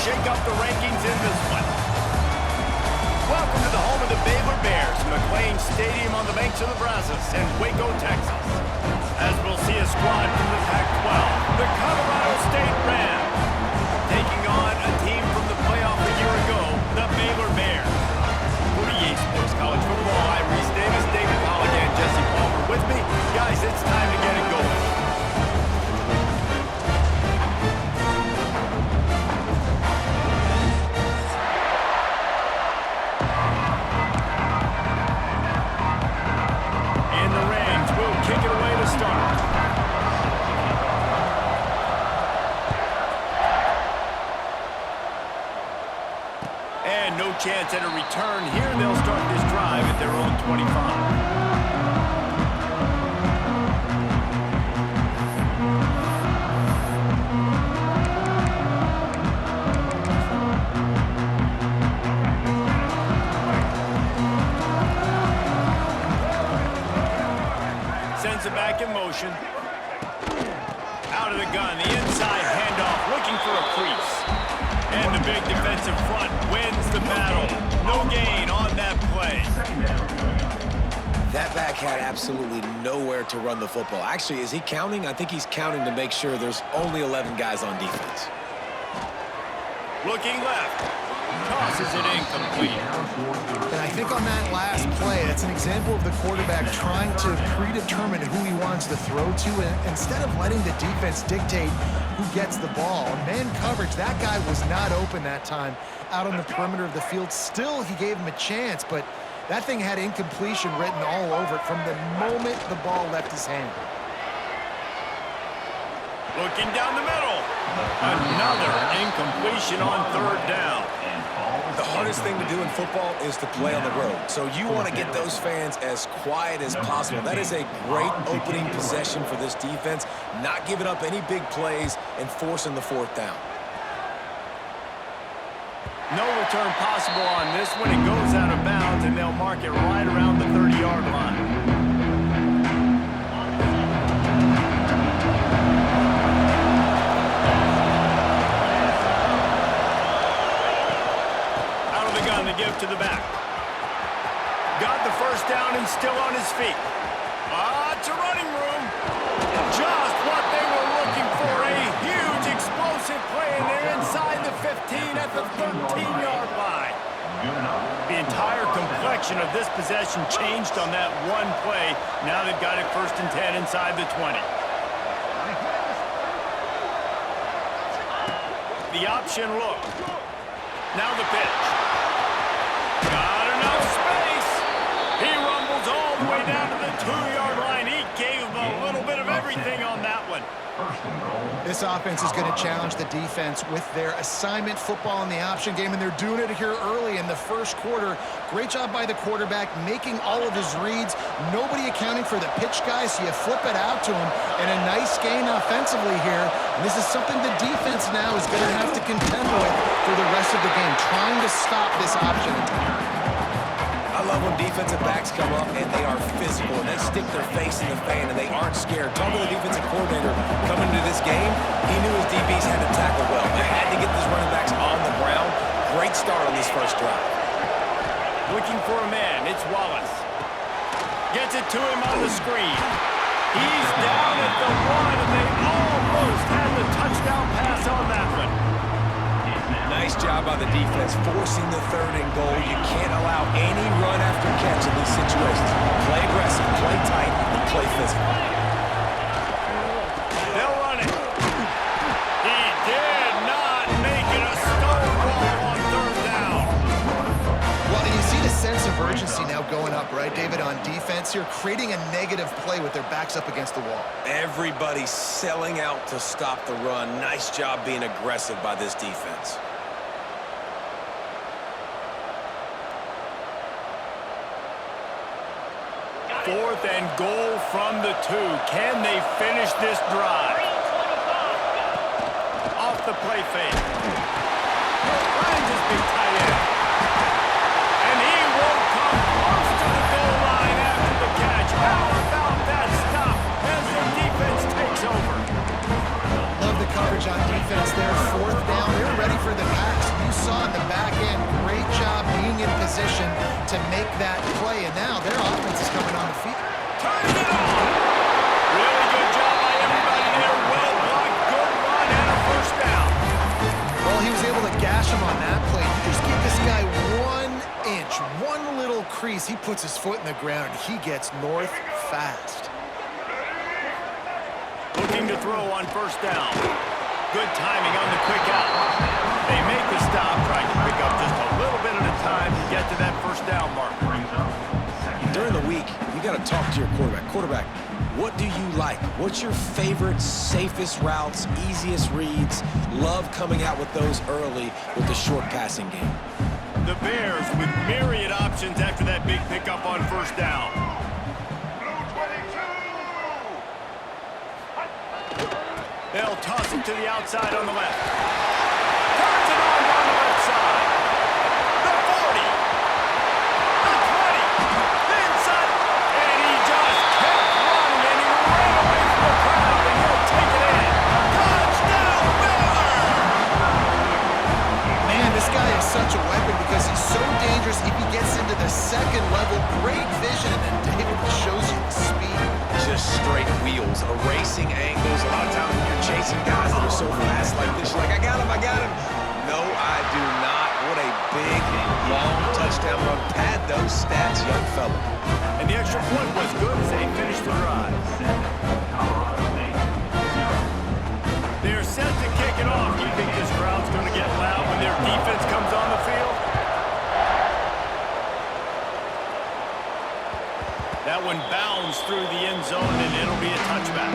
shake up the rankings in this one. Welcome to the home of the Baylor Bears, McLean Stadium on the banks of the Brazos in Waco, Texas. As we'll see a squad from the Pac-12, the Colorado State Rams, taking on a team from the playoff a year ago, the Baylor Bears. For the EA Sports College Football, I'm Reese Davis, David Pollock, and Jesse Palmer with me. Guys, it's time to get it going. And no chance at a return here. They'll start this drive at their own 25. Sends it back in motion. Out of the gun, the inside handoff, looking for a crease. And the big defensive front wins the battle. No gain on that play. That back had absolutely nowhere to run the football. Actually, is he counting? I think he's counting to make sure there's only 11 guys on defense. Looking left. Tosses it incomplete. And I think on that last play, that's an example of the quarterback trying to predetermine who he wants to throw to, and instead of letting the defense dictate who gets the ball. Man coverage, that guy was not open that time out on the perimeter of the field. Still, he gave him a chance, but that thing had incompletion written all over it from the moment the ball left his hand. Looking down the middle. Another incompletion on third down. The hardest thing to do in football is to play on the road. So you want to get those fans as quiet as possible. That is a great opening possession for this defense. Not giving up any big plays and forcing the fourth down. No return possible on this one. It goes out of bounds, and they'll mark it right around the 30-yard line. Give to the back. Got the first down and still on his feet. It's a running room. Just what they were looking for. A huge explosive play, and they're inside the 15 at the 13-yard line. The entire complexion of this possession changed on that one play. Now they've got it 1st and 10 inside the 20. The option look. Now the pitch. Got enough space. He rumbles all the way down to the 2-yard line. He gave a little bit of everything on that one. This offense is going to challenge the defense with their assignment football in the option game, and they're doing it here early in the first quarter. Great job by the quarterback, making all of his reads. Nobody accounting for the pitch guy, so you flip it out to him, and a nice gain offensively here. And this is something the defense now is going to have to contend with for the rest of the game, trying to stop this option attack. I love when defensive backs come up and they are physical and they stick their face in the fan and they aren't scared. Talk to the defensive coordinator coming into this game. He knew his DBs had to tackle well. They had to get these running backs on the ground. Great start on this first drive. Looking for a man. It's Wallace. Gets it to him on the screen. He's down at the 1, and they almost had the touchdown pass on that one. Nice job by the defense, forcing the 3rd and goal. You can't allow any run after catch in these situations. Play aggressive, play tight, and play physical. They'll run it. He did not make it a stonewall on 3rd down. Well, and you see the sense of urgency now going up, right, David, on defense here, creating a negative play with their backs up against the wall. Everybody's selling out to stop the run. Nice job being aggressive by this defense. 4th and goal from the 2. Can they finish this drive? Off the play fake. Finds his big tight end. And he won't come close to the goal line after the catch. How about that stop as the defense takes over? Love the coverage on defense there. 4th down. They're ready for the pass. that play, and now their offense is coming on the field. Turns it on! Really good job by everybody there. Well blocked, good run, and a first down. Well, he was able to gash him on that play. You just give this guy 1 inch, one little crease. He puts his foot in the ground, and he gets north fast. Looking to throw on first down. Good timing on the quick out. They make the stop, trying to pick up just a little bit at a time to get to that first down marker. During the week, you got to talk to your quarterback. Quarterback, what do you like? What's your favorite, safest routes, easiest reads? Love coming out with those early with the short passing game. The Bears with myriad options after that big pickup on first down. They'll toss it to the outside on the left. Turns it on down the left side. The 40. The 20. The inside. And he just kept running, and he ran away from the crowd, and he'll take it in. Touchdown, Baylor! Man, this guy is such a weapon because he's so dangerous if he gets into the second level. Great vision, and then David shows you the speed. Just straight wheels, erasing angles. A lot of times when you're chasing guys that are so fast like this, you're like, I got him. No, I do not. What a big, long touchdown run. Pad those stats, young fella. And the extra point was good as they finished the drive. They're set to kick it off. You think this crowd's going to get loud when their defense comes on the field? That one bounds through the end zone, and it'll be a touchback.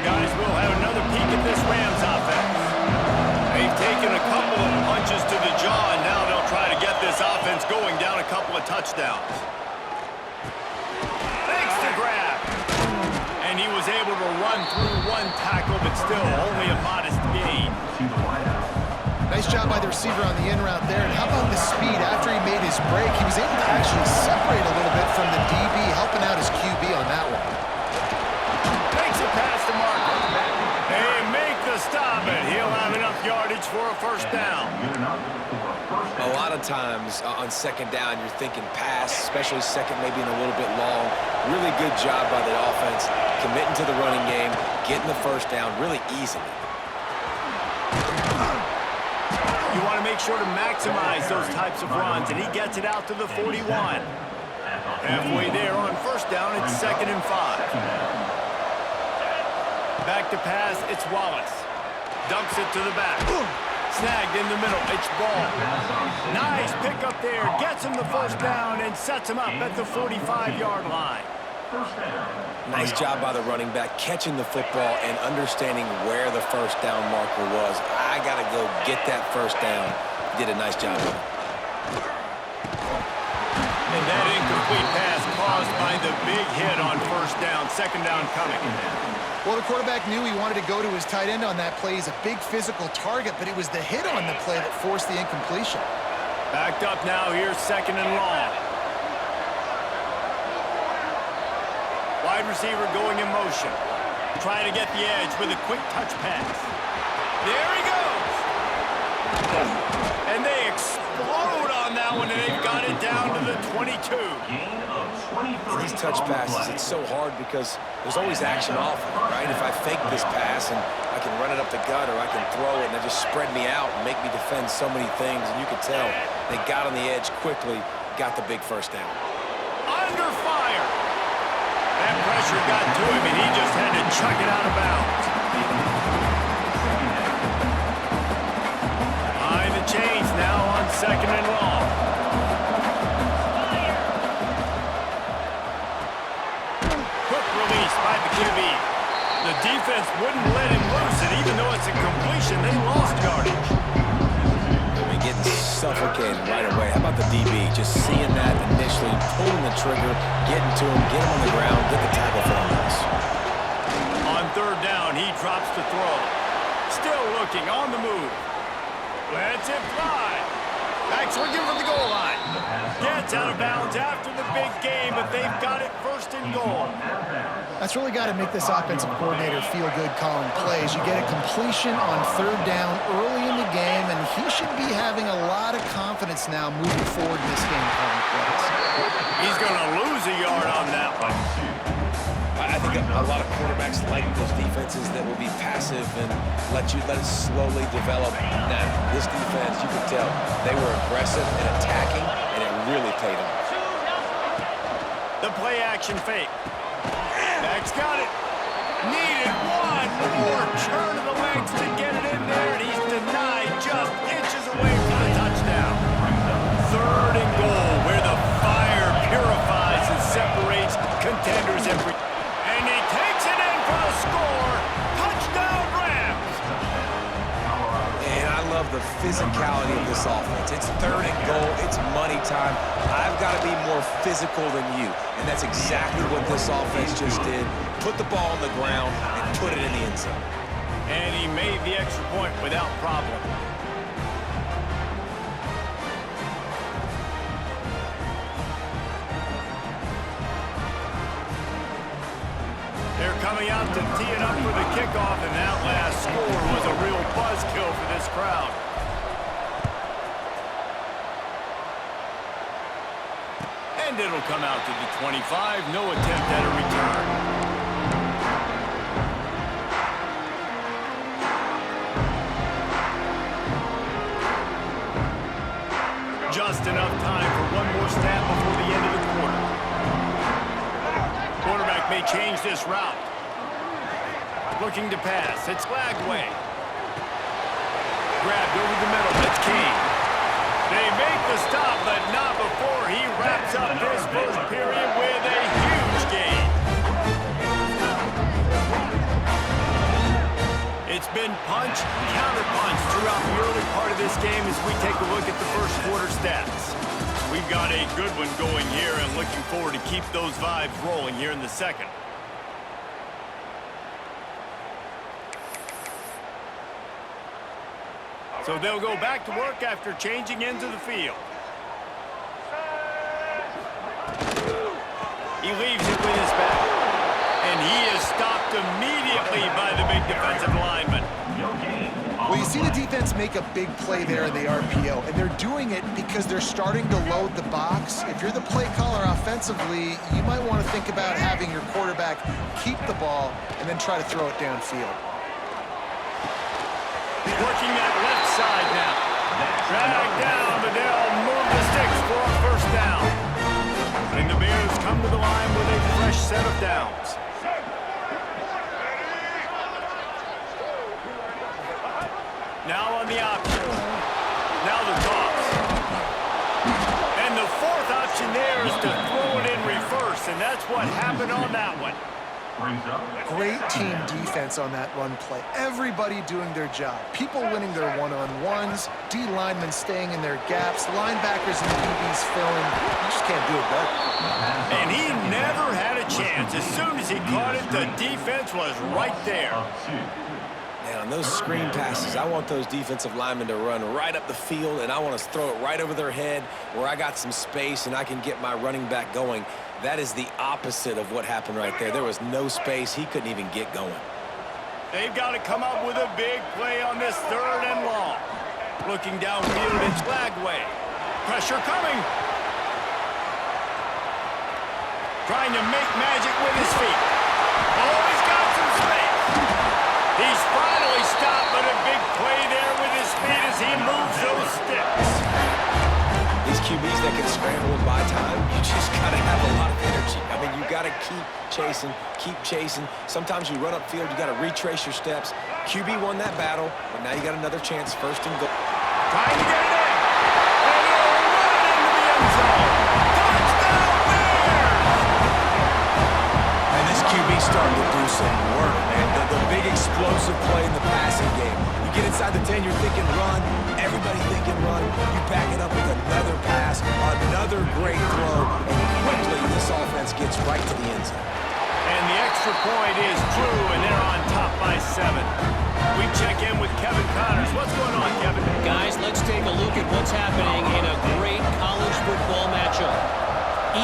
Guys, we'll have another peek at this Rams offense. They've taken a couple of punches to the jaw, and now they'll try to get this offense going down a couple of touchdowns. Makes the grab. And he was able to run through one tackle, but still only a modest gain. Nice job by the receiver on the in route there. And how about the speed after he made his break? He was able to actually separate a little bit from the DB, helping out his QB on that one. Makes a pass to Marco. They make the stop, and he'll have enough yardage for a first down. A lot of times on second down, you're thinking pass, especially second maybe in a little bit long. Really good job by the offense, committing to the running game, getting the first down really easily. You want to make sure to maximize those types of runs, and he gets it out to the 41. Halfway there on first down, it's 2nd and 5. Back to pass, it's Wallace. Dumps it to the back. Snagged in the middle, it's Ball. Nice pickup there, gets him the first down and sets him up at the 45-yard line. Nice job by the running back, catching the football and understanding where the first down marker was. I got to go get that first down. He did a nice job with it. And that incomplete pass caused by the big hit on first down. Second down coming. Well, the quarterback knew he wanted to go to his tight end on that play. He's a big physical target, but it was the hit on the play that forced the incompletion. Backed up now, here's 2nd and long. Wide receiver going in motion. Trying to get the edge with a quick touch pass. There he goes! And they explode on that one, and they've got it down to the 22. These touch passes, it's so hard because there's always action off of it, right? If I fake this pass and I can run it up the gut or I can throw it and it just spread me out and make me defend so many things, and you could tell they got on the edge quickly, got the big first down. Under fire! That pressure got to him, and he just had to chuck it out of bounds. Behind the chains now on 2nd and long. Quick release by the QB. The defense wouldn't let him loose, and even though it's a completion, they lost yardage. They're getting suffocated right away. How about the DB? Just seeing that initially, pulling the trigger, getting to him, get him on the ground, get the tackle for him. On 3rd down, he drops the throw. Still looking, on the move. Lets it fly. Backs looking for the goal line. Gets out of bounds after the big game, but they've got it 1st and goal. That's really got to make this offensive coordinator feel good calling plays. You get a completion on third down early in the game, and he should be having a lot of confidence now moving forward in this game calling plays. He's going to lose a yard on that one. I think a lot of quarterbacks like those defenses that will be passive and let it slowly develop. Now, this defense, you could tell, they were aggressive and attacking, and it really paid off. The play action fake. Max got it. Needed one more turn of the legs to get it in there, and he's denied just inches away from the touchdown. Third and goal, where the fire purifies and separates contenders every. And he takes it in for the score. Touchdown Rams. And I love the physicality of this offense. It's third and goal. It's money time. I've got to be more physical than you. And that's exactly what this offense just did. Put the ball on the ground and put it in the end zone. And he made the extra point without problem. They're coming out to tee it up for the kickoff, and that last score was a real buzzkill for this crowd. And it'll come out to the 25. No attempt at a return. Just enough time for one more snap before the end of the quarter. Quarterback may change this route. Looking to pass. It's Lagway. Grabbed over the middle. That's King. They make the stop, but not before he wraps up this first period with a huge gain. It's been punch, counter-punch throughout the early part of this game as we take a look at the first quarter stats. We've got a good one going here and looking forward to keep those vibes rolling here in the second. So they'll go back to work after changing into the field. He leaves it with his back. And he is stopped immediately by the big defensive lineman. Well, you see the defense make a big play there in the RPO, and they're doing it because they're starting to load the box. If you're the play caller offensively, you might want to think about having your quarterback keep the ball and then try to throw it downfield. Working that left side now. Drag down, but they'll move the sticks for a first down. And the Bears come to the line with a fresh set of downs. Now on the option. Now the toss. And the fourth option there is to throw it in reverse, and that's what happened on that one. Great team defense on that run play. Everybody doing their job. People winning their one-on-ones, D linemen staying in their gaps, linebackers and DBs filling. You just can't do it better. And he never had a chance. As soon as he caught it, the defense was right there. Man, on those screen passes, I want those defensive linemen to run right up the field, and I want to throw it right over their head where I got some space and I can get my running back going. That is the opposite of what happened right there. There was no space. He couldn't even get going. They've got to come up with a big play on this third and long. Looking downfield, it's Lagway. Pressure coming. Trying to make magic with his feet. Oh, he's got some space. He's finally stopped, but a big play there with his feet as he moves those sticks. These QBs that can scramble and buy time, you just got to have a lot of energy. I mean, you got to keep chasing. Sometimes you run upfield, you got to retrace your steps. QB won that battle, but now you got another chance, first and goal. Trying to get it in. And he'll run into the end zone. Touchdown Bears! And this QB's starting to do some work, man. The big explosive play in the passing game. You get inside the 10, you're thinking run. Everybody thinking run. You back it up with another pass, another great throw, and quickly this offense gets right to the end zone. And the extra point is true, and they're on top by 7. We check in with Kevin Connors. What's going on, Kevin? Guys, let's take a look at what's happening in a great college football matchup.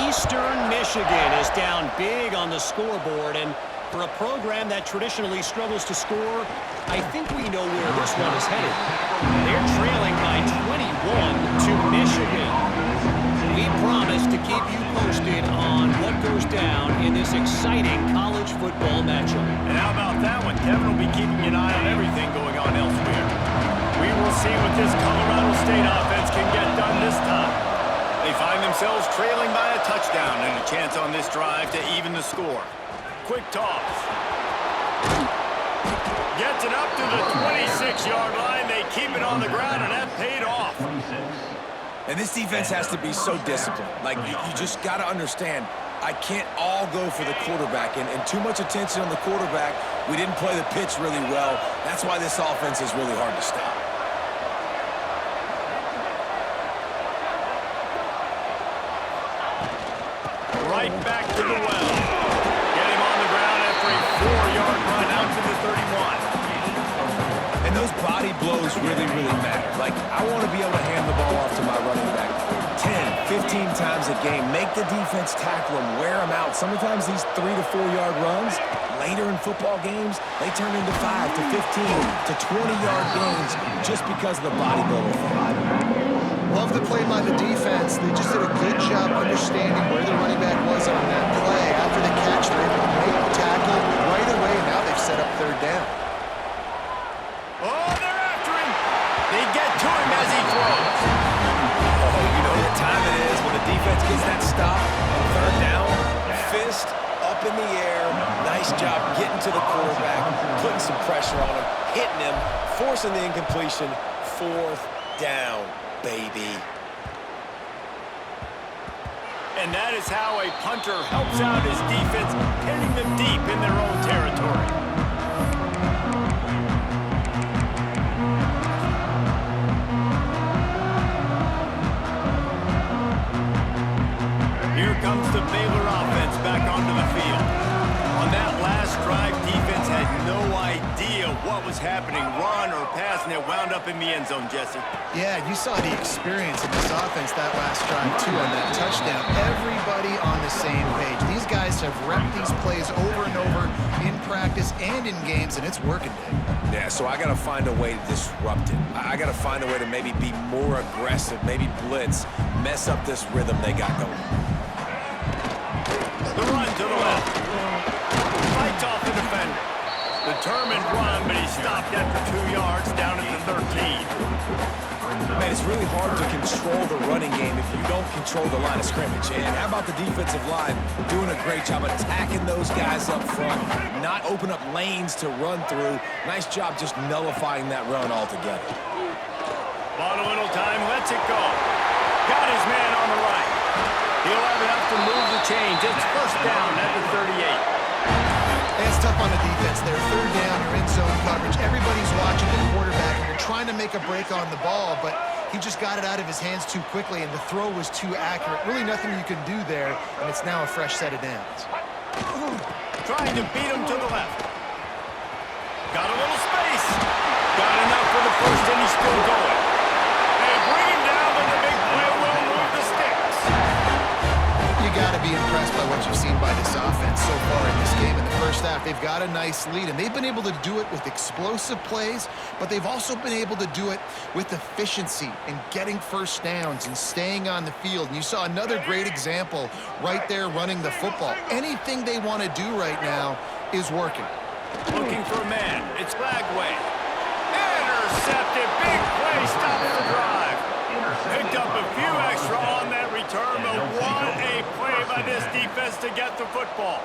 Eastern Michigan is down big on the scoreboard, and For a program that traditionally struggles to score, I think we know where this one is headed. They're trailing by 21 to Michigan. We promise to keep you posted on what goes down in this exciting college football matchup. And how about that one? Kevin will be keeping an eye on everything going on elsewhere. We will see what this Colorado State offense can get done this time. They find themselves trailing by a touchdown and a chance on this drive to even the score. Quick toss. Gets it up to the 26-yard line. They keep it on the ground, and that paid off. And this defense has to be so disciplined. Like, you just got to understand, I can't all go for the quarterback. And too much attention on the quarterback. We didn't play the pitch really well. That's why this offense is really hard to stop. Right back to the well. Get him on the ground after a 4-yard run out to the 31. And those body blows really, really matter. Like, I want to be able to hand the ball off to my running back 10, 15 times a game. Make the defense tackle him, wear him out. Sometimes these 3 to 4-yard runs, later in football games, they turn into 5 to 15 to 20-yard gains just because of the body blow effect. Love the play by the defense. They just did a good job understanding where the running back was on that play. After the catch, they're able to make the tackle right away. Now they've set up third down. Oh, they're after him. They get to him as he throws. Oh, you know what time it is when the defense gets that stop on third down. Fist up in the air. Nice job getting to the quarterback, putting some pressure on him, hitting him, forcing the incompletion. Fourth down, baby. And that is how a punter helps out his defense, hitting them deep in their own territory. Here comes the Baylor offense back onto the field. On that last drive, defense had no idea what was happening, run or pass, and it wound up in the end zone, Jesse. Yeah, you saw the experience of this offense that last drive, too, on that touchdown. Everybody on the same page. These guys have repped these plays over and over in practice and in games, and it's working, Dave. Yeah, so I got to find a way to disrupt it. I got to find a way to maybe be more aggressive, maybe blitz, mess up this rhythm they got going. The run to the left. Fights off the defender. Determined run, but he stopped after 2 yards down at the 13. Man, it's really hard to control the running game if you don't control the line of scrimmage. And how about the defensive line doing a great job attacking those guys up front, not open up lanes to run through. Nice job just nullifying that run altogether. Bought a little time, lets it go. Got his man on the right. He'll have enough to move the chains. It's first down at the 38. And it's tough on the defense there. Third down, you're in zone coverage. Everybody's watching the quarterback, and you're trying to make a break on the ball, but he just got it out of his hands too quickly, and the throw was too accurate. Really nothing you can do there, and it's now a fresh set of downs. Trying to beat him to the left. Got a little space. Got enough for the first, and he's still going. They bring him down, but the big play will move the sticks. You got to be impressed by what you've seen by this offense so far in this game. In the first half, they've got a nice lead, and they've been able to do it with explosive plays, but they've also been able to do it with efficiency and getting first downs and staying on the field. And you saw another great example right there running the football. Anything they want to do right now is working. Looking for a man. It's Lagway. Intercepted. Big play. Stops the drive. Picked up a few extra on that return, but what a play by this defense to get the football.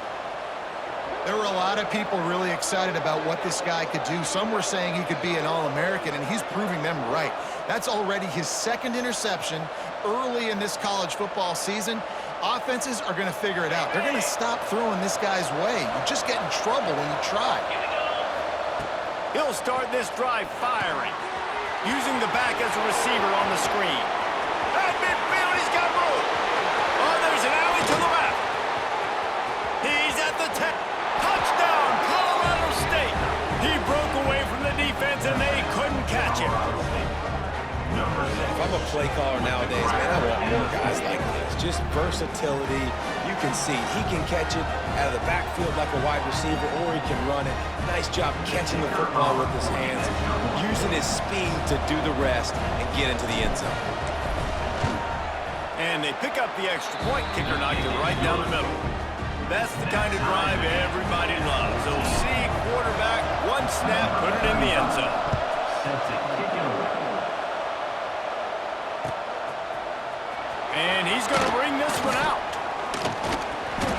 There were a lot of people really excited about what this guy could do. Some were saying he could be an All-American, and he's proving them right. That's already his second interception early in this college football season. Offenses are going to figure it out. They're going to stop throwing this guy's way. You just get in trouble when you try. He'll start this drive firing, using the back as a receiver on the screen. At midfield, he's got room. Oh, there's an alley to the left. He's at the 10. Touchdown, Colorado State. He broke away from the defense, and they couldn't catch him. If I'm a play caller nowadays, man, I want more guys like this. Just versatility. You you can see he can catch it out of the backfield like a wide receiver, or he can run it. Nice job catching the football with his hands, using his speed to do the rest and get into the end zone. And they pick up the extra point. Kicker knocked it right down the middle. That's the kind of drive everybody loves. They'll see quarterback, one snap, put it in the end zone. And he's going to bring this one out.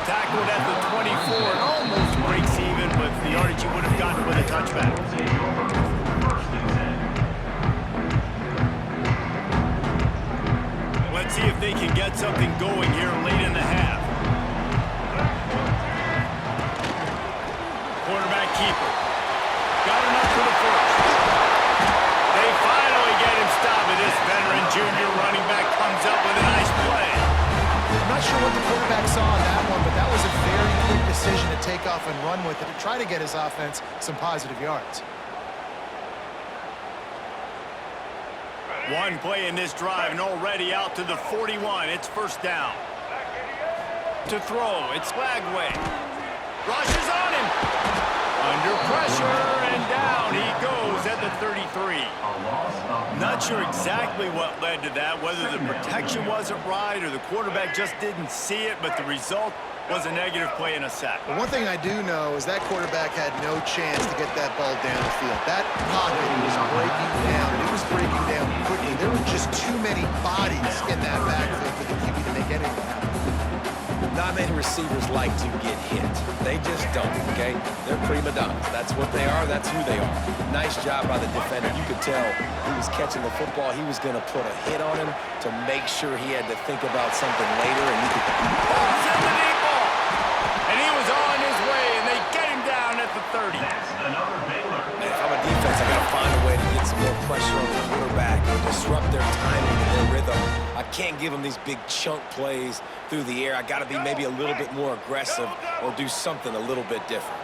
Tackled at the 24 and almost breaks even with the yardage he would have gotten with a touchback. Let's see if they can get something going here late in the half. Quarterback keeper. Got enough for the first. They finally get him stopped, and this veteran junior running back comes up with a nice play. I'm not sure what the quarterback saw on that one, but that was a very quick decision to take off and run with it to try to get his offense some positive yards. One play in this drive and already out to the 41. It's first down. To throw, it's Flagway. Rushes on him. Under pressure, and down he goes at the 33. Not sure exactly what led to that, whether the protection wasn't right or the quarterback just didn't see it, but the result was a negative play and a sack. But one thing I do know is that quarterback had no chance to get that ball down the field. That pocket was breaking down, and it was breaking down quickly. There were just too many bodies in that backfield for the QB to make anything happen. Not many receivers like to get hit. They just don't, okay? They're prima donnas. That's what they are. That's who they are. Nice job by the defender. You could tell he was catching the football. He was going to put a hit on him to make sure he had to think about something later. And you could... Send the deep ball. And he was on his way, and they get him down at the 30. Man, if I'm a defense, I got to find a way to get some more pressure on the quarterback and disrupt their timing and their rhythm. I can't give them these big chunk plays through the air. I got to be maybe a little bit more aggressive or do something a little bit different.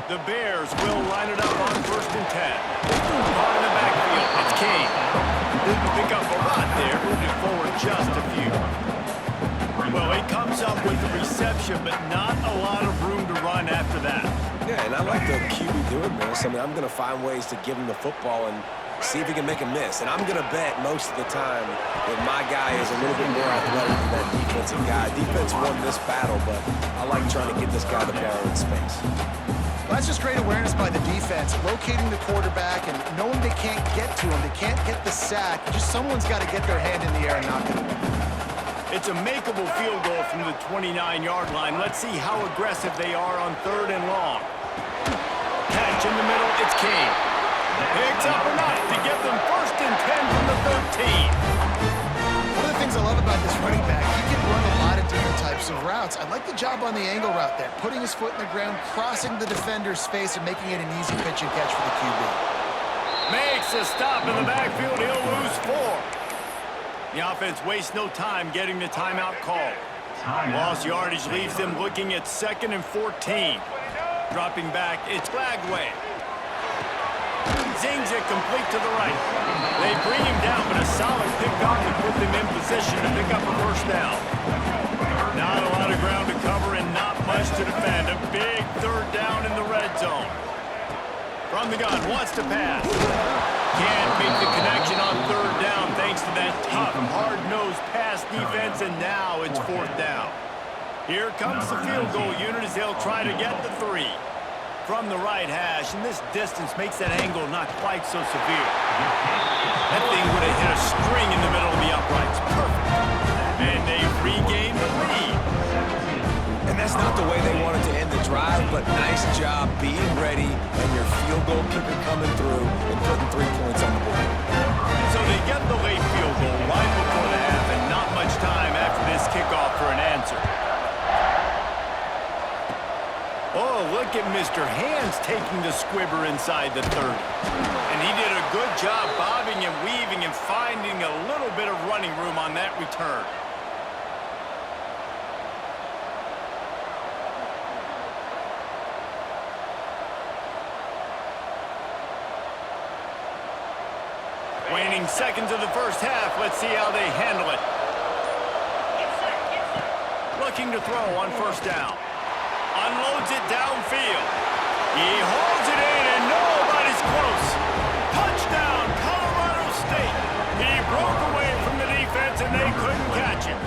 The Bears will line it up on first and 10. Ball in the backfield. It's King. Didn't pick up a lot there. Moved it forward just a few. Well, he comes up with the reception, but not a lot of room to run after that. Yeah, and I like the QB doing this. I mean, I'm going to find ways to give him the football and see if he can make a miss. And I'm going to bet most of the time that my guy is a little bit more athletic than that defensive guy. Defense won this battle, but I like trying to get this guy the ball in space. Well, that's just great awareness by the defense, locating the quarterback and knowing they can't get to him. They can't get the sack. Just someone's got to get their hand in the air and knock it away. It's a makeable field goal from the 29-yard line. Let's see how aggressive they are on third and long. Catch in the middle, it's King. Picks up enough to get them first and 10 from the 13. One of the things I love about this running back, he can run a lot of different types of routes. I like the job on the angle route there, putting his foot in the ground, crossing the defender's face, and making it an easy pitch and catch for the QB. Makes a stop in the backfield. He'll lose 4. The offense wastes no time getting the timeout call. Lost yardage leaves them looking at 2nd and 14. Dropping back, it's Flagway. Zings it complete to the right. They bring him down, but a solid pickup to put them in position to pick up a first down. Not a lot of ground to cover and not much to defend. A big third down in the red zone. From the gun, wants to pass. Can't make the connection on third down thanks to that tough, hard-nosed pass defense, and now it's 4th down. Here comes the field goal unit as they'll try to get the 3. From the right hash, and this distance makes that angle not quite so severe. That thing would have hit a string in the middle of the uprights. Perfect. And they regain the lead. And that's not the way they wanted to end the drive, but nice job being ready and your field goal kicker coming through and putting 3 points on the board. So they get the late field goal right before the half, and not much time after this kickoff for an answer. Oh, look at Mr. Hands taking the squibber inside the 30. And he did a good job bobbing and weaving and finding a little bit of running room on that return. Waning seconds of the first half. Let's see how they handle it. looking to throw on first down. Unloads it downfield. He holds it in, and nobody's close. Touchdown, Colorado State. He broke away from the defense, and they couldn't catch him.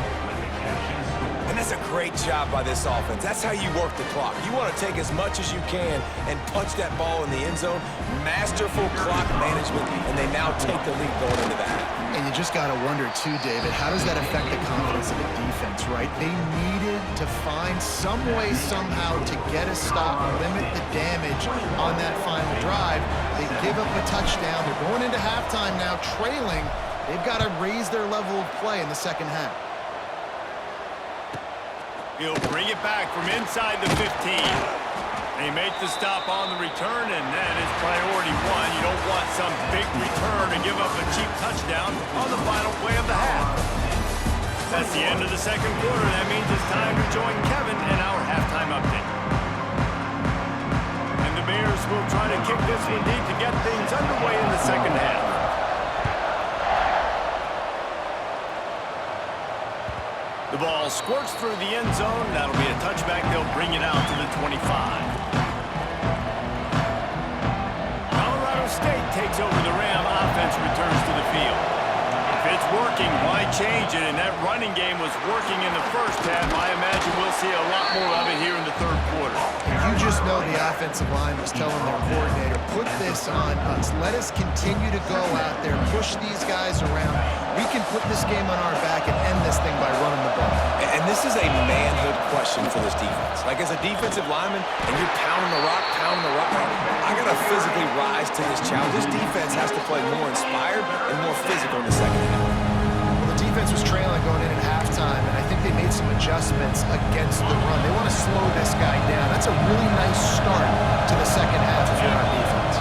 And that's a great job by this offense. That's how you work the clock. You want to take as much as you can and punch that ball in the end zone. Masterful clock management, and they now take the lead going into the half. And you just got to wonder, too, David, how does that affect the confidence of the defense, right? They needed to find some way, somehow, to get a stop, limit the damage on that final drive. They give up a touchdown. They're going into halftime now, trailing. They've got to raise their level of play in the second half. He'll bring it back from inside the 15. They make the stop on the return, and that is priority one. You don't want some big return to give up a cheap touchdown on the final play of the half. That's the end of the second quarter. That means it's time to join Kevin in our halftime update. And the Bears will try to kick this one deep to get things underway in the second half. The ball squirts through the end zone. That'll be a touchback. They'll bring it out to the 25. Colorado State takes over the Ram. Offense returns to the field. If it's working, why change it? And that running game was working in the first half. I imagine we'll see a lot more of it here in the third quarter. You just know the offensive line was telling their coordinator, put this on us. Let us continue to go out there, push these guys around. We can put this game on our back and end this thing by running the ball. And this is a manhood question for this defense. Like, as a defensive lineman, and you're pounding the rock, I got to physically rise to this challenge. This defense has to play more inspired and more physical in the second half. Well, the defense was trailing going in at halftime, and I think they made some adjustments against the run. They want to slow this guy down. That's a really nice start to the second half if you're on defense.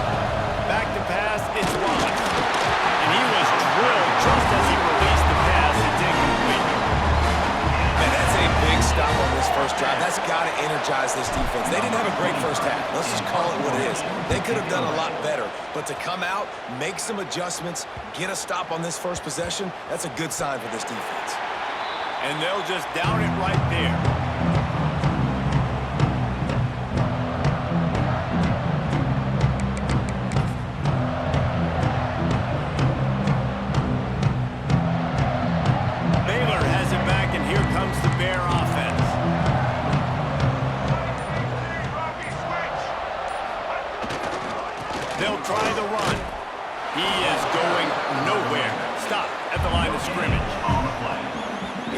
Back to pass, it's Wallace. And he was drilled just as he released the pass. It's incomplete. And that's a big stop on this first drive. That's got to energize this defense. They didn't have a great first half. Let's just call it what it is. They could have done a lot better. But to come out, make some adjustments, get a stop on this first possession, that's a good sign for this defense. And they'll just down it right there. Baylor has it back, and here comes the Bear offense. They'll try the run. He is going nowhere. Stop at the line of scrimmage.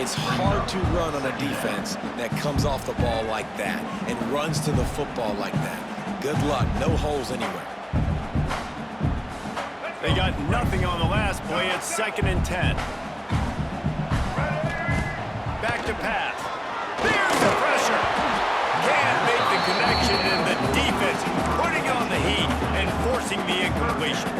It's hard to run on a defense that comes off the ball like that and runs to the football like that. Good luck. No holes anywhere. They got nothing on the last play. It's 2nd and 10. Back to pass. There's the pressure. Can't make the connection, and the defense putting on the heat and forcing the incompletion.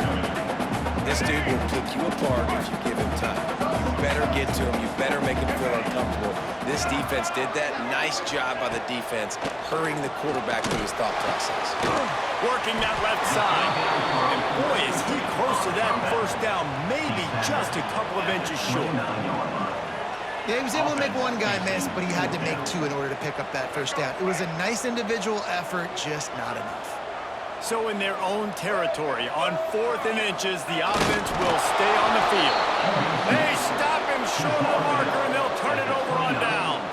This dude will kick you apart if you give him time. You better get to him. You better make him feel uncomfortable. This defense did that. Nice job by the defense, hurrying the quarterback through his thought process. Working that left side. And boy, is he close to that first down. Maybe just a couple of inches short. Yeah, he was able to make one guy miss, but he had to make two in order to pick up that first down. It was a nice individual effort, just not enough. So in their own territory, on 4th and inches, the offense will stay on the field. They stop him short of the marker, and they'll turn it over on downs.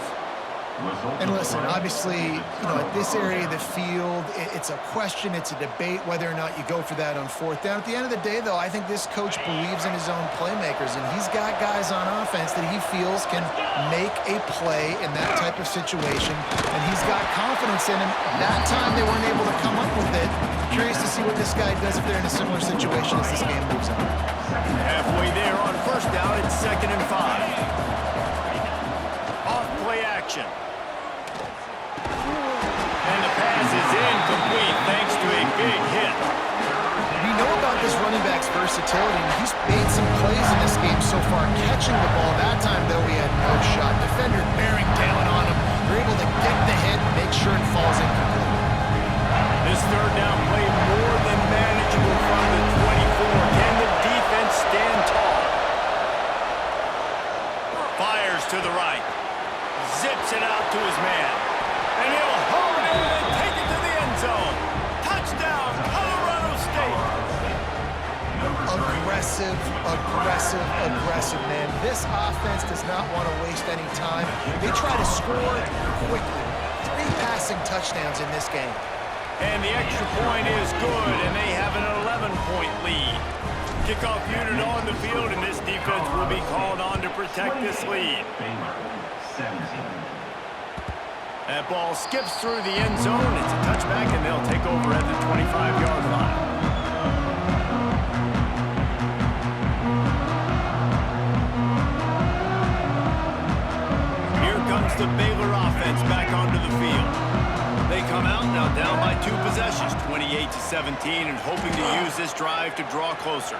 And listen, obviously, at this area of the field, it's a question, it's a debate whether or not you go for that on 4th down. At the end of the day, though, I think this coach believes in his own playmakers, and he's got guys on offense that he feels can make a play in that type of situation, and he's got confidence in him. That time they weren't able to come up with it. Curious to see what this guy does if they're in a similar situation as this game moves on. Halfway there on first down, it's 2nd and 5. Off play action. And the pass is incomplete thanks to a big hit. We know about this running back's versatility, and he's made some plays in this game so far. Catching the ball that time, though, he had no shot. Defender bearing down on him. They're able to get the hit, make sure it falls incomplete. This third down play more than manageable from the 24. Can the defense stand tall? Fires to the right. Zips it out to his man. And he'll haul it in and take it to the end zone. Touchdown, Colorado State. Aggressive, aggressive, aggressive, man. This offense does not want to waste any time. They try to score quickly. 3 passing touchdowns in this game. And the extra point is good, and they have an 11-point lead. Kickoff unit on the field, and this defense will be called on to protect this lead. That ball skips through the end zone. It's a touchback, and they'll take over at the 25-yard line. Here comes the Baylor offense back onto the field. They come out now down by 2 possessions, 28-17, and hoping to use this drive to draw closer.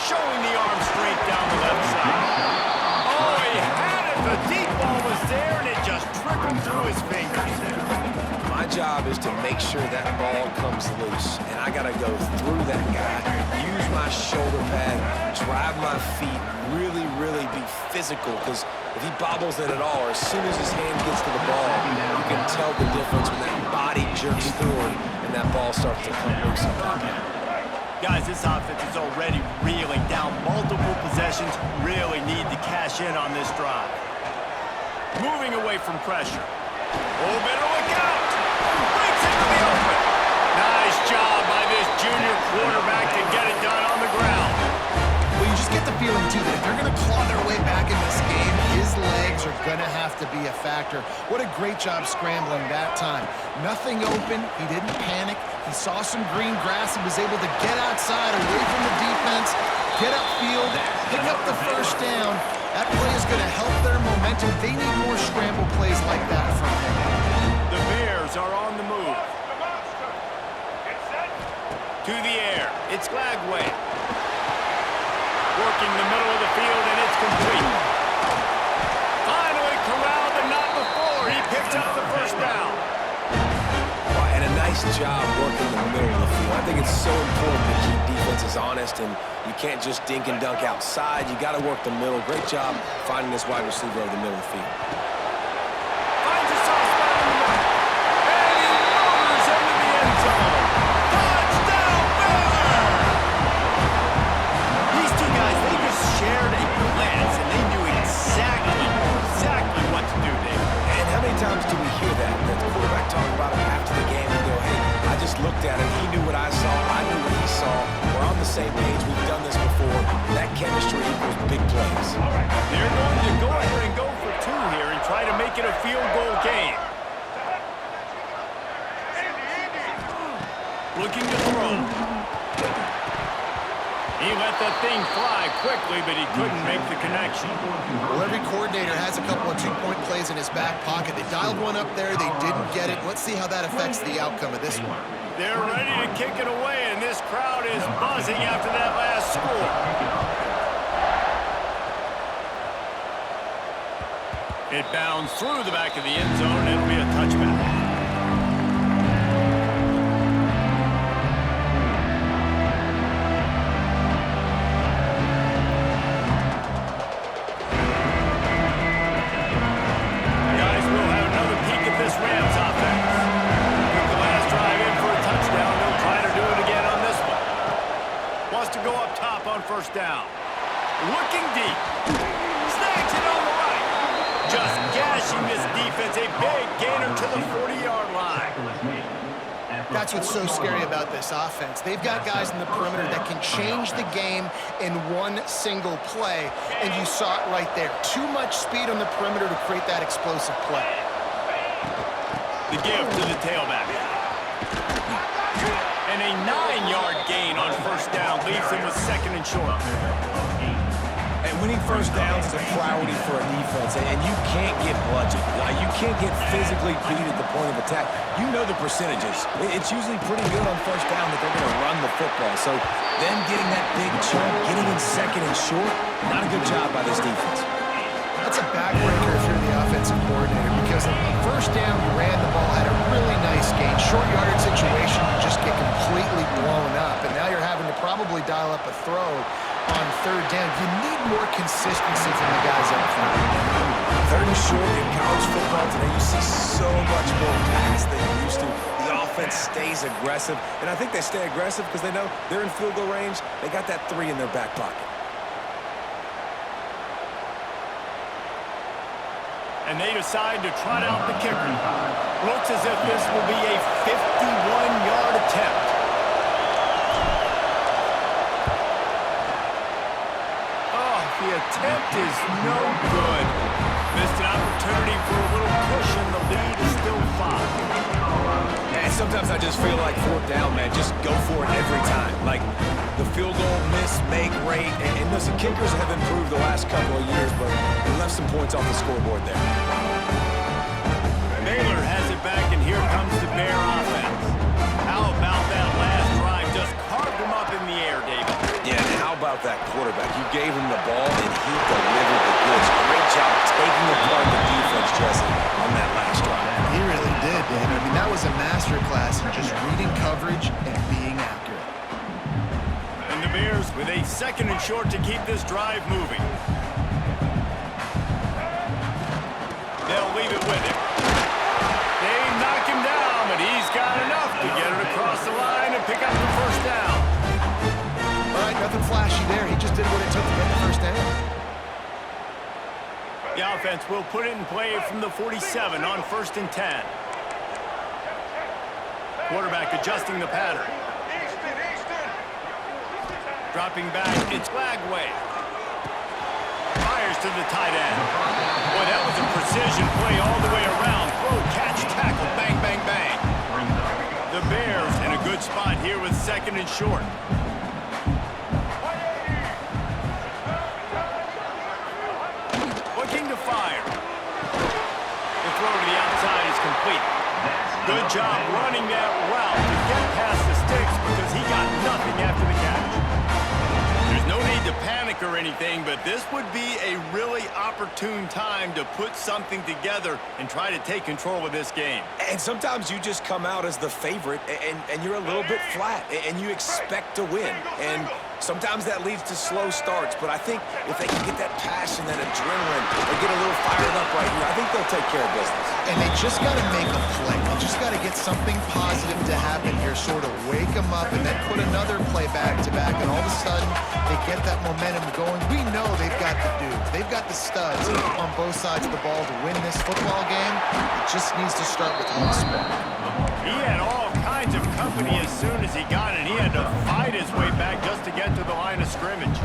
Showing the arm straight down the left side. Oh, he had it. The deep ball was there, and it just trickled through his fingers. My job is to make sure that ball comes loose, and I got to go through that guy, use my shoulder pad, drive my feet, really, really be physical, because if he bobbles it at all, or as soon as his hand gets to the ball, you can tell the difference when that body jerks forward and that ball starts to come loose. Guys, this offense is already reeling down multiple possessions. Really need to cash in on this drive. Moving away from pressure. Oh, better look out! Breaks into the open. Nice job by this junior quarterback to get it done on the ground. Well, you just get the feeling, too, that if they're going to claw their way back in this game, his legs are going to have to be a factor. What a great job scrambling that time. Nothing open. He didn't panic. He saw some green grass. He was able to get outside, away from the defense, get upfield, pick up the first down. That play is going to help their momentum. They need more scramble plays like that from him. The Bears are on the move. To the air. It's Lagway. Working the middle of the field, and it's complete. Finally corralled, but not before. He picks up the first down. And a nice job working the middle of the field. I think it's so important to keep defenses honest, and you can't just dink and dunk outside. You got to work the middle. Great job finding this wide receiver over the middle of the field. Finds a soft spot in the middle. And he murders into the end zone. Touchdown, Baylor! These two guys, they just shared a glance, and they knew exactly what to do, David. And how many times do we hear that? That the quarterback talk about it after the game and go, hey, I just looked at him. He knew what I saw. I knew what he saw. We're on the same page. We've done this before. That chemistry equals big plays. They're going to go ahead and go for 2 here and try to make it a field goal game. Looking to throw. He let that thing fly quickly, but he couldn't make the connection. Well, every coordinator has a couple of 2-point plays in his back pocket. They dialed one up there. They didn't get it. Let's see how that affects the outcome of this one. They're ready to kick it away, and this crowd is buzzing after that last score. It bounds through the back of the end zone, and it'll be a touchback. First down. Looking deep. Snags it on the right. Just gashing this defense. A big gainer to the 40-yard line. That's what's so scary about this offense. They've got guys in the perimeter that can change the game in one single play, and you saw it right there. Too much speed on the perimeter to create that explosive play. The give to the tailback. And a 9-yard gain on first down leaves him with 2nd and short. And winning first downs is a priority for a defense, and you can't get bludgeoned. You can't get physically beat at the point of attack. You know the percentages. It's usually pretty good on first down that they're going to run the football. So them getting that big chunk, getting in 2nd and short, not a good job by this defense. That's a backbreaker if you're the offensive coordinator, because on first down, you ran the ball, had a really nice gain. Short yardage situation, you just get completely blown up. And now you're having to probably dial up a throw. on third down. You need more consistency from the guys up front. Third and short in college football today, you see so much more pass than you used to. The offense stays aggressive, and I think they stay aggressive because they know they're in field goal range. They got that 3 in their back pocket. And they decide to trot out the kicker. Looks as if this will be a 51-yard attempt. Oh, the attempt is no good. Missed an opportunity for a little cushion. The lead is still 5. And sometimes I just feel like fourth down, man, just go for it every time. Like the field goal miss-make rate. And listen, kickers have improved the last couple of years, but they left some points off the scoreboard there. Baylor has it back, and here comes the Bear offense. How about that last drive? Just carved him up in the air, David. Yeah, and how about that quarterback? You gave him the ball, and he delivered the goods. Great job taking apart the defense, Jesse, on that last drive. He really did, David. I mean, that was a masterclass in just reading coverage and being accurate. And the Bears with a 2nd and short to keep this drive moving. They'll leave it with him. They knock him down, but he's got enough to get it across the line and pick up the first down. All right, nothing flashy there. He just did what it took to get the first down. The offense will put it in play from the 47 on 1st and 10. Quarterback adjusting the pattern. Dropping back, it's Lagway. Fires to the tight end. Boy, that was a precision play all the way around. Throw, catch, tackle, bang, bang, bang. The Bears in a good spot here with 2nd and short. Looking to fire. The throw to the outside is complete. Good job running that route to get past the sticks because he got nothing after the catch. There's no need to panic or anything, but this would be a really opportune time to put something together and try to take control of this game. And sometimes you just come out as the favorite, and you're a little bit flat, and you expect to win. And sometimes that leads to slow starts, but I think if they can get that passion, that adrenaline, or get a little fired up right here, I think they'll take care of business. And they just got to make a play. They just got to get something positive to happen here, sort of wake them up, and then put another play back-to-back, and all of a sudden they get that momentum going. We know they've got the dudes. They've got the studs on both sides of the ball to win this football game. It just needs to start with one spark. He had all kinds of company as soon as he got it. He had to fight his way back just to get to the line of scrimmage.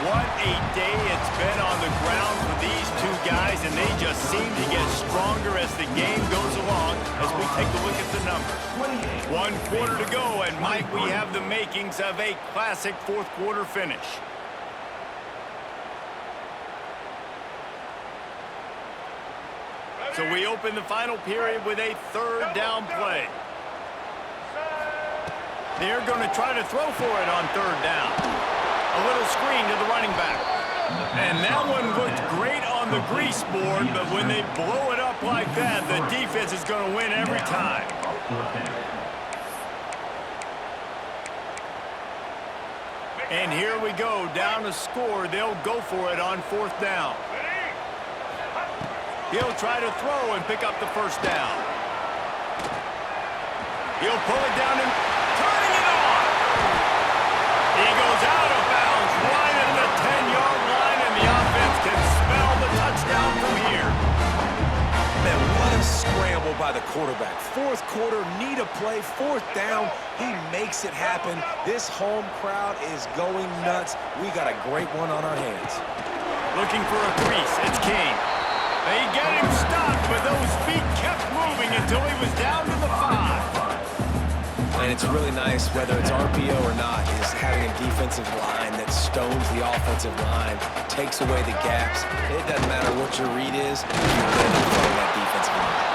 What a day it's been on the ground for these two guys, and they just seem to get stronger as the game goes along as we take a look at the numbers. 1 quarter to go, and Mike, we have the makings of a classic 4th quarter finish. So we open the final period with a 3rd down play. They're going to try to throw for it on 3rd down. A little screen to the running back. And that one looked great on the grease board, but when they blow it up like that, the defense is going to win every time. And here we go, down to score. They'll go for it on 4th down. He'll try to throw and pick up the first down. He'll pull it down and turning it on. He goes out of bounds right at the 10-yard line, and the offense can smell the touchdown from here. Man, what a scramble by the quarterback. 4th quarter, need a play, 4th down. He makes it happen. This home crowd is going nuts. We got a great one on our hands. Looking for a crease. It's King. They get him stopped, but those feet kept moving until he was down to the 5. And it's really nice, whether it's RPO or not, is having a defensive line that stones the offensive line, takes away the gaps. It doesn't matter what your read is, you're going to be from that defensive line.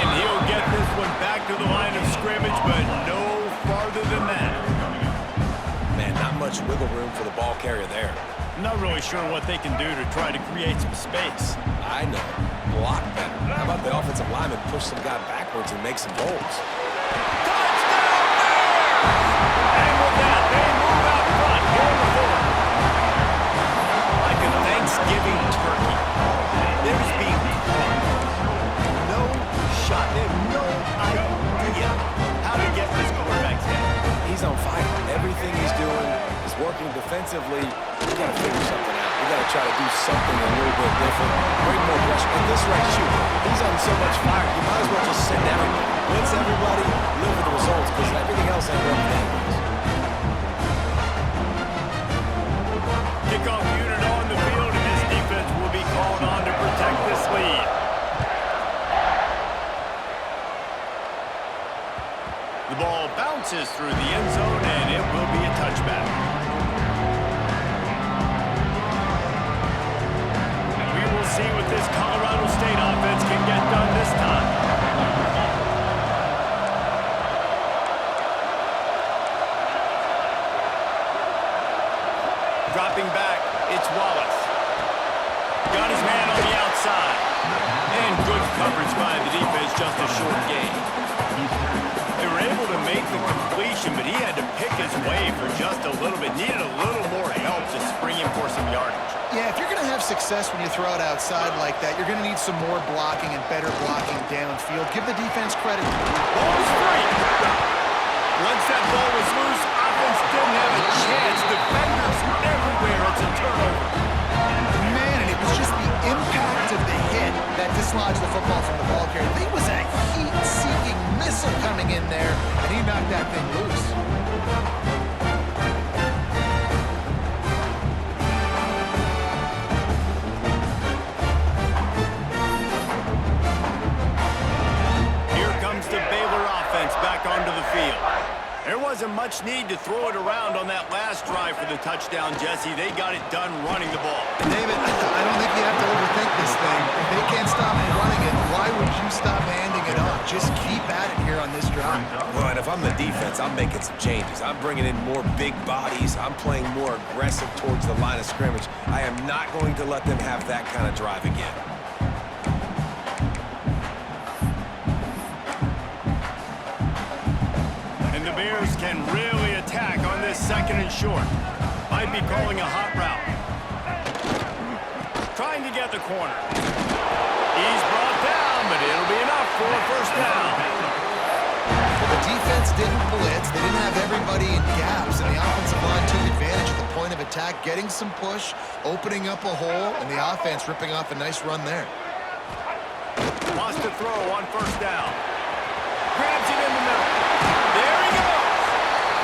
And he'll get this one back to the line of scrimmage, but no farther than that. Man, not much wiggle room for the ball carrier there. Not really sure what they can do to try to create some space. I know. Block better. How about the offensive lineman push some guy backwards and make some holes? Touchdown! everything he's doing is working defensively. We got to figure something out. We got to try to do something a little bit different. Bring more pressure. At this rate, shoot, he's on so much fire. You might as well just sit down, blitz everybody, live with the results, because everything else ain't working anyways. Kickoff unit on the field, and this defense will be called on to protect this lead. The ball bounces through the end zone, and it will be a touchback. We will see what this Colorado State offense can get done this time. Dropping back, it's Wallace. Got his man on the outside. And good coverage by the defense, just a short gain. They were able to make the completion, but he had to pick his way for just a little bit. Needed a little more help to spring him for some yardage. Yeah, if you're going to have success when you throw it outside like that, you're going to need some more blocking and better blocking downfield. Give the defense credit. Ball's free. Once that ball was loose, offense didn't have a chance. Defenders everywhere. It's a turnover. Man, and it was just the impact of the hit that dislodged the football from the ball carrier. There was a heat-seeking missile coming in there, and he knocked that thing loose. Here comes the Baylor offense back onto the field. There wasn't much need to throw it around on that last drive for the touchdown, Jesse. They got it done running the ball. David, I don't think you have to overthink this thing. If they can't stop running it, why would you stop handing it off? Just keep at it here on this drive. Well, and if I'm the defense, I'm making some changes. I'm bringing in more big bodies. I'm playing more aggressive towards the line of scrimmage. I am not going to let them have that kind of drive again. And the Bears can really attack on this second and short. Might be calling a hot route. Trying to get the corner. He's brought down, but it'll be enough for a first down. Well, the defense didn't blitz. They didn't have everybody in gaps, and the offensive line took advantage at the point of attack, getting some push, opening up a hole, and the offense ripping off a nice run there. Wants to throw on first down. Grabs it in the middle. There he goes.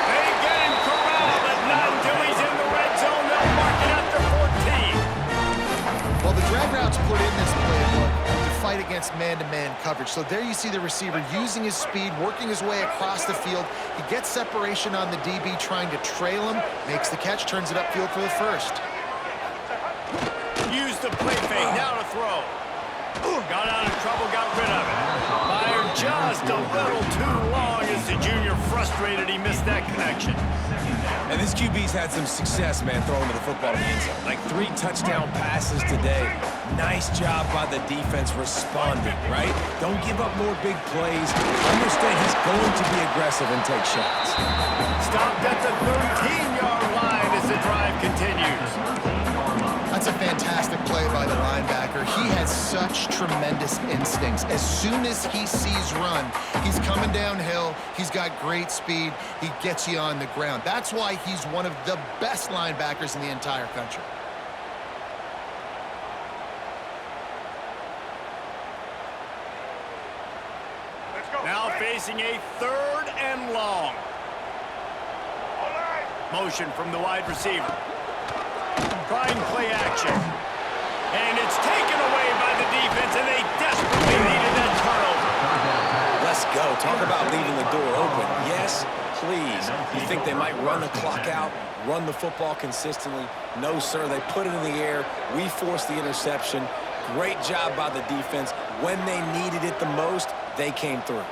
They get him corralled, but not until he's in the red zone. They'll mark it after 14. Well, the drag route's put in this playbook to fight against man-to-man coverage. So there you see the receiver using his speed, working his way across the field. He gets separation on the DB, trying to trail him, makes the catch, turns it upfield for the first. Used the play fake, now to throw. Got out of trouble, got rid of it. Fired just a little too long as the junior frustrated he missed that connection. And this QB's had some success, man, throwing the football to the end zone. Like 3 touchdown passes today. Nice job by the defense responding, right? Don't give up more big plays. Understand he's going to be aggressive and take shots. Stopped at the 13-yard line as the drive continues. That's a fantastic play by the linebacker. He has such tremendous instincts. As soon as he sees run, he's coming downhill. He's got great speed. He gets you on the ground. That's why he's one of the best linebackers in the entire country. Now facing a 3rd and long. Motion from the wide receiver. Trying play action. And it's taken away by the defense, and they desperately needed that turnover. Let's go. Talk about leaving the door open. Yes, please. You think they might run the clock out, run the football consistently? No, sir. They put it in the air. We forced the interception. Great job by the defense. When they needed it the most, they came through.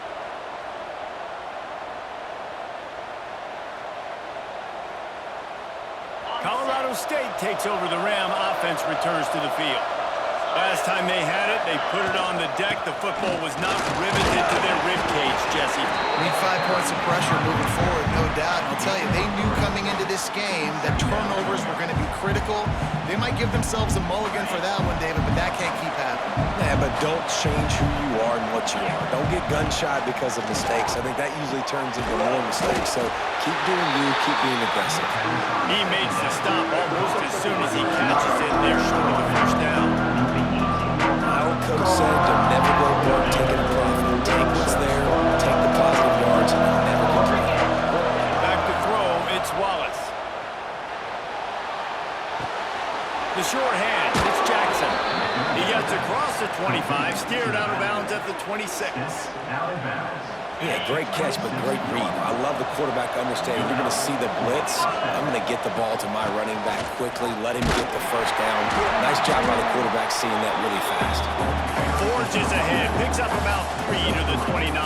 Colorado State takes over the Ram. Offense returns to the field. Last time they had it, they put it on the deck. The football was not riveted to their rib cage, Jesse. Need 5 points of pressure moving forward, no doubt. I'll tell you, they knew coming into this game that turnovers were going to be critical. They might give themselves a mulligan for that one, David, but that can't keep happening. Yeah, but don't change who you are and what you are. Don't get gun-shy because of mistakes. I think that usually turns into more mistakes. So keep doing you, keep being aggressive. He makes the stop almost as soon as he catches it. They're short of the first down. My old coach said they'll never go to work taking a profit. Take what's there, take the positive yards, and they'll never complain. Back to throw, it's Wallace. The short hand, it's Jackson. He gets across the 25, steered out of bounds at the 26. Yeah, great catch, but great read. I love the quarterback understanding. You're going to see the blitz. I'm going to get the ball to my running back quickly, let him get the first down. Nice job by the quarterback seeing that really fast. Forges ahead, picks up about 3 to the 29.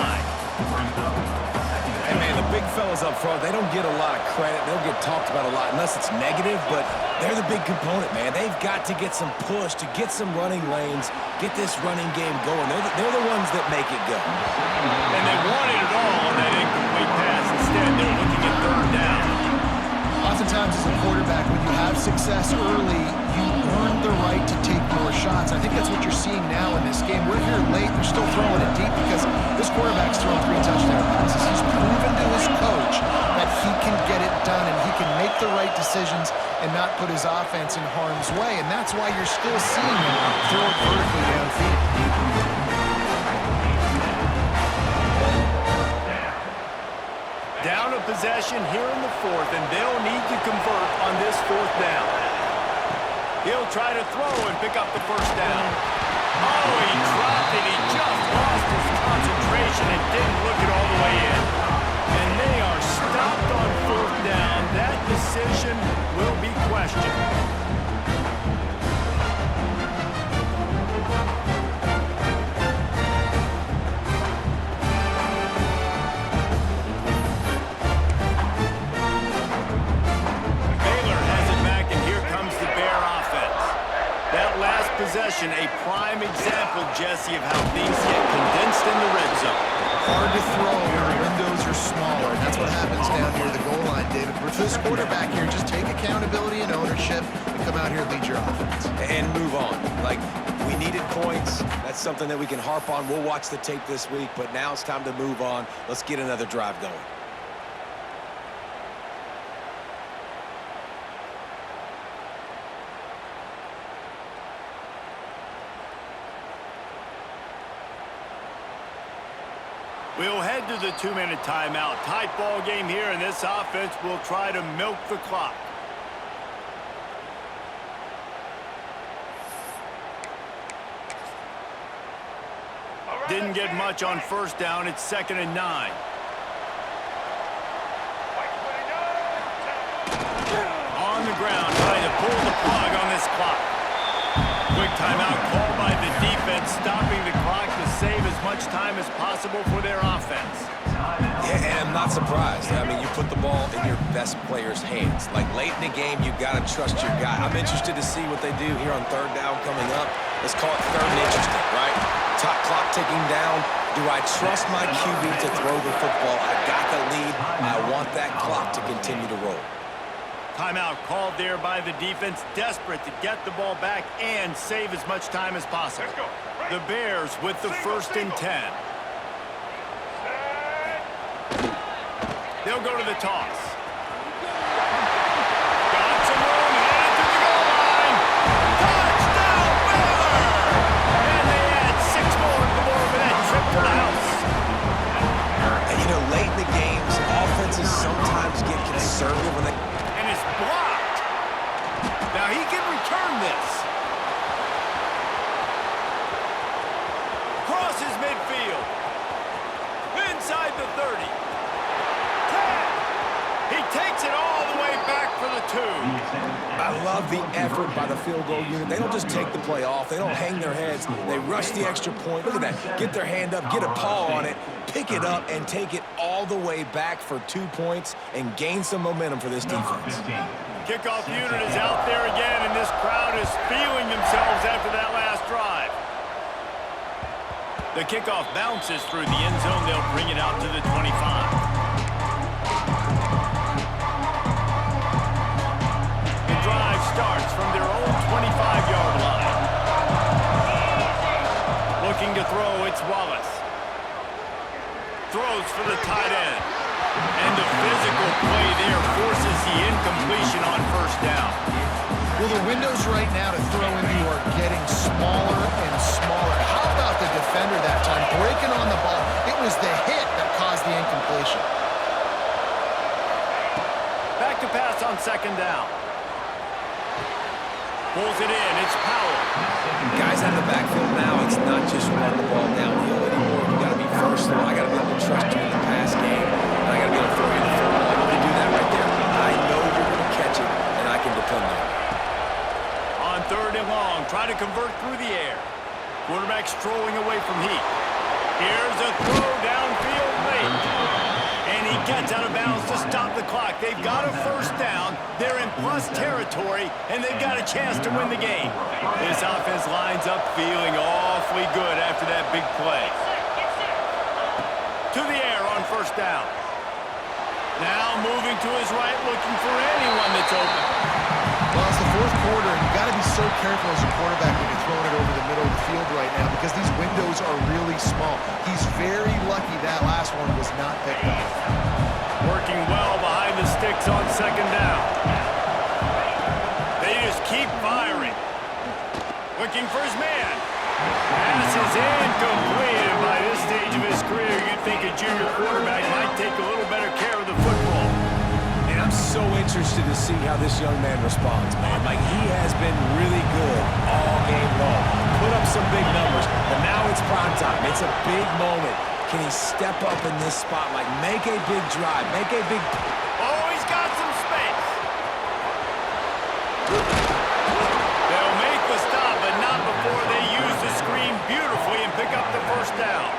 Hey, man, the big fellas up front, they don't get a lot of credit. They don't get talked about a lot unless it's negative, but they're the big component, man. They've got to get some push, to get some running lanes, get this running game going. They're the ones that make it go. And they wanted it all on that incomplete pass. Instead, they're looking at third down. Oftentimes as a quarterback, when you have success early, you earn the right to take more shots. I think that's what you're seeing now in this game. We're here late. They're still throwing it deep because this quarterback's thrown 3 touchdown passes. He's proven to his coach that he can get it done and he can make the right decisions and not put his offense in harm's way. And that's why you're still seeing him throw it vertically downfield. Down a possession here in the 4th, and they'll need to convert on this 4th down. He'll try to throw and pick up the first down. Oh, he dropped it. He just lost his concentration and didn't look it all the way in. And they are stopped on 4th down. That decision will be questioned. Possession, a prime example, Jesse, of how things get condensed in the red zone. Hard to throw when the windows are smaller, and that's what happens down near the goal line, David. For this quarterback here, just take accountability and ownership and come out here and lead your offense. And move on. Like, we needed points. That's something that we can harp on. We'll watch the tape this week, but now it's time to move on. Let's get another drive going. We'll head to the 2-minute timeout. Tight ball game here, and this offense will try to milk the clock. Didn't get much on first down. It's 2nd and 9. On the ground, trying to pull the plug on this clock. Quick timeout called by the defense, stopping the clock to save as much time as possible for their offense. Yeah, and I'm not surprised. I mean, you put the ball in your best player's hands. Like, late in the game, you've got to trust your guy. I'm interested to see what they do here on 3rd down coming up. Let's call it 3rd and interesting, right? Top clock ticking down. Do I trust my QB to throw the football? I got the lead. I want that clock to continue to roll. Timeout called there by the defense, desperate to get the ball back and save as much time as possible. The Bears with the 1st and 10. They'll go to the toss. Got some room, headed to the goal line. Touchdown, Baylor! And they add 6 more to the board with that trip to the house. And, you know, late in the games, offenses sometimes get conservative when they... Blocked. Now he can return this. Crosses midfield. Inside the 30. 10. He takes it all the way back for the 2. I love the effort by the field goal unit. They don't just take the play off. They don't hang their heads. They rush the extra point. Look at that. Get their hand up, get a paw on it, pick it up, and take it all the way back for 2 points and gain some momentum for this defense. Kickoff unit is out there again, and this crowd is feeling themselves after that last drive. The kickoff bounces through the end zone. They'll bring it out to the 25. for the tight end. And the physical play there forces the incompletion on first down. Well, the windows right now to throw into are getting smaller and smaller. How about the defender that time breaking on the ball? It was the hit that caused the incompletion. Back to pass on second down. Pulls it in. It's Powell. Guys out of the backfield now, it's not just run the ball downhill anymore. You got to be versatile. I got to be able to trust you in the pass game. And I got to be able to throw you the football. I'm going to do that right there. I know you're going to catch it, and I can depend on it. On third and long, trying to convert through the air. Quarterback strolling away from Heat. Here's a throw downfield late. And he gets out of bounds to stop the clock. They've got a first down. They're in plus territory, and they've got a chance to win the game. This offense lines up feeling awfully good after that big play. To the air on first down. Now moving to his right, looking for anyone that's open. Well, it's the fourth quarter, and you got to be so careful as a quarterback when you're throwing it over the middle of the field right now because these windows are really small. He's very lucky that last one was not picked up. Working well behind the sticks on second down. They just keep firing. Looking for his man. Pass is incomplete, and by this stage of his career, you'd think a junior quarterback might take a little better care of the football. And I'm so interested to see how this young man responds, man. Like, he has been really good all game long. Put up some big numbers, but now it's prime time. It's a big moment. Can he step up in this spot? Like, make a big drive, make a big... Oh, he's got some space. They'll make the stop, but not before they use the screen beautifully and pick up the first down.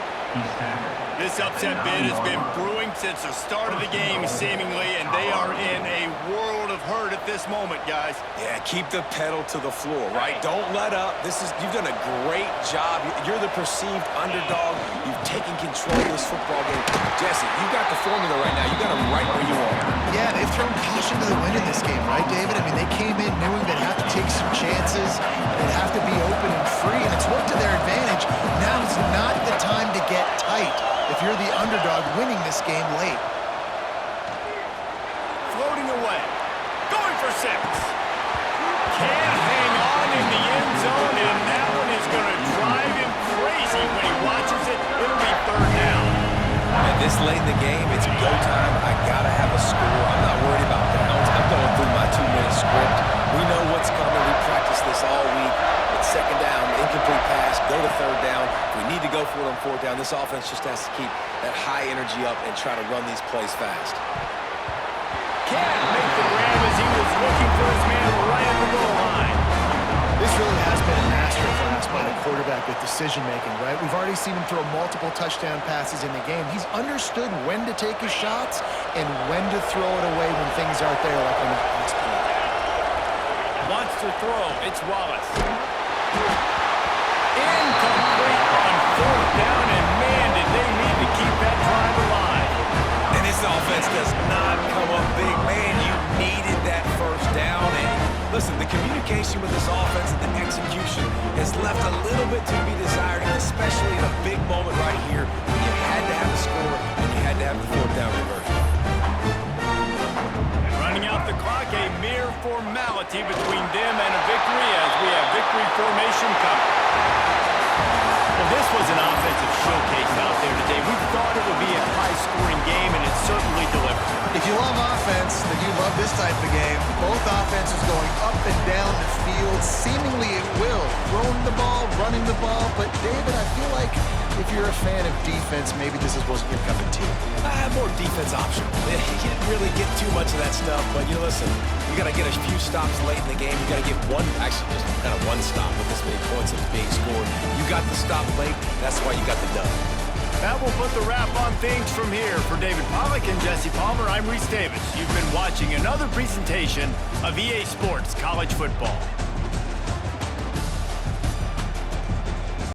This upset bid has been brewing since the start of the game, seemingly, and they are in a world of hurt at this moment, guys. Yeah, keep the pedal to the floor, right? Don't let up. You've done a great job. You're the perceived underdog. You've taken control of this football game. Jesse, you got the formula right now. You got them right where you are. Yeah, they've thrown caution to the wind in this game, right, David? I mean, they came in knowing they'd have to take some chances. They'd have to be open and free, and it's worked to their advantage. Now is not the time to get tight if you're the underdog winning this game late. Floating away. Going for 6. Can't hang on in the end zone, and that one is going to drive him crazy when he watches it. It'll be third down. And this late in the game, it's go time. I got to have a score. I'm not worried about downs. I'm going through my 2-minute script. We know what's coming. We practiced this all week. It's second down, incomplete pass, go to third down. If we need to go for it on fourth down, this offense just has to keep that high energy up and try to run these plays fast. Can't make the grab as he was looking for his man right at the goal line. This really has been a masterclass by the quarterback with decision-making, right? We've already seen him throw multiple touchdown passes in the game. He's understood when to take his shots and when to throw it away when things aren't there, like on that last play. Wants to throw. It's Wallace. Incomplete on fourth down, and man, did they need to keep that drive alive. And this offense does not come up big. Man, you needed that first down. And listen, the communication with this offense and the execution has left a little bit to be desired, especially in a big moment right here when you had to have a score and you had to have the fourth down conversion. Running out the clock, a mere formality between them and a victory as we have victory formation coming. Well, this was an offensive showcase out there today. We thought it would be a high-scoring game, and it certainly delivered. If you love offense, then you love this type of game. Both offenses going up and down the field, seemingly at will. Throwing the ball, running the ball. But, David, I feel like if you're a fan of defense, maybe this wasn't your cup of tea. More defense optional. You didn't really get too much of that stuff, but you know, listen, you got to get a few stops late in the game. You got to get just kind of one stop with this many points that's being scored. You got the stop late. That's why you got the dub. That will put the wrap on things from here. For David Pollack and Jesse Palmer, I'm Reese Davis. You've been watching another presentation of EA Sports College Football.